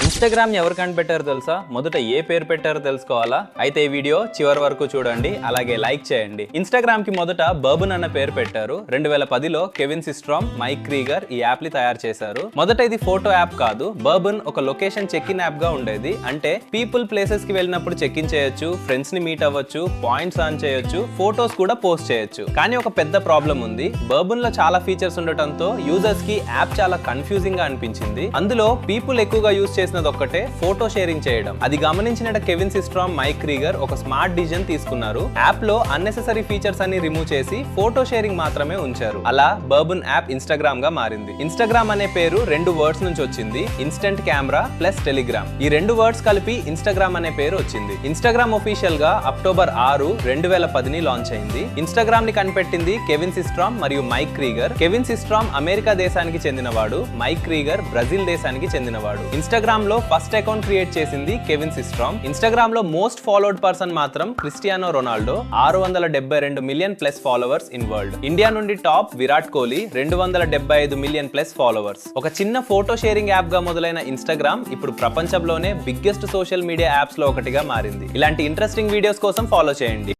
Instagram ఎవరు కనిపెట్టారో తెలుసా? మొదట ఏ పేరు పెట్టారో తెలుసుకోవాలా? అయితే ఈ వీడియో చివరి వరకు చూడండి, అలాగే లైక్ చేయండి. ఇన్స్టాగ్రామ్ కి మొదట బర్బన్ అన్న పేరు పెట్టారు. 2010లో కెవిన్ సిస్ట్రామ్, మైక్ క్రీగర్ ఈ యాప్ ని తయారు చేశారు. మొదట ఇది ఫోటో యాప్ కాదు, బర్బన్ ఒక లొకేషన్ చెక్ ఇన్ యాప్ గా ఉండేది. అంటే పీపుల్ ప్లేసెస్ కి వెళ్ళినప్పుడు చెక్ ఇన్ చేయొచ్చు, ఫ్రెండ్స్ ని మీట్ అవ్వచ్చు, పాయింట్స్ ఆన్ చేయొచ్చు, ఫోటోస్ కూడా పోస్ట్ చేయొచ్చు. కానీ ఒక పెద్ద ప్రాబ్లం ఉంది. బర్బన్ లో చాలా ఫీచర్స్ ఉండటంతో యూజర్స్ కి యాప్ చాలా కన్ఫ్యూజింగ్ గా అనిపించింది. అందులో పీపుల్ ఎక్కువగా యూజ్ చేసినది ఒక్కటే ఫోటో షేరింగ్ చేయడం. అది గమనించిన కెవిన్ సిస్ట్రామ్, మైక్ క్రీగర్ ఒక స్మార్ట్ డిసిజన్ తీసుకున్నారు. యాప్ లో అన్నెసెసరీ ఫీచర్స్ అన్ని రిమూవ్ చేసి ఫోటో షేరింగ్ మాత్రమే ఉంచారు. అలా బర్బన్ యాప్ ఇన్స్టాగ్రామ్ గా మారింది. ఇన్స్టాగ్రామ్ అనే పేరు 2 వర్డ్స్ నుంచి వచ్చింది. Instant camera plus Telegram. ఈ 2 వర్డ్స్ కలిపి ఇన్స్టాగ్రామ్ అనే పేరు వచ్చింది. ఇన్స్టాగ్రామ్ ఒఫీషియల్ గా అక్టోబర్ 6, 2010 లాంచ్ అయింది. ఇన్స్టాగ్రామ్ ని కనిపెట్టింది కెవిన్ సిస్ట్రామ్ మరియు మైక్ క్రీగర్. కెవిన్ సిస్ట్రామ్ అమెరికా దేశానికి చెందినవాడు, మైక్ క్రీగర్ బ్రెజిల్ దేశానికి చెందినవాడు. ఇన్స్టాగ్రామ్ లో ఫస్ట్ అకౌంట్ క్రియేట్ చేసింది కెవిన్ సిస్ట్రామ్. ఇన్స్టాగ్రామ్ లో మోస్ట్ ఫాలోడ్ పర్సన్ మాత్రం Cristiano Ronaldo, 672 million plus followers in world. India నుండి top Virat Kohli, 275 million plus followers. ఒక చిన్న ఫోటో షేరింగ్ యాప్ గా మొదలైన ఇన్స్టాగ్రామ్ ఇప్పుడు ప్రపంచంలోనే బిగ్గెస్ట్ సోషల్ మీడియా యాప్స్ లో ఒకటిగా మారింది. ఇలాంటి ఇంట్రెస్టింగ్ వీడియోస్ కోసం ఫాలో చేయండి.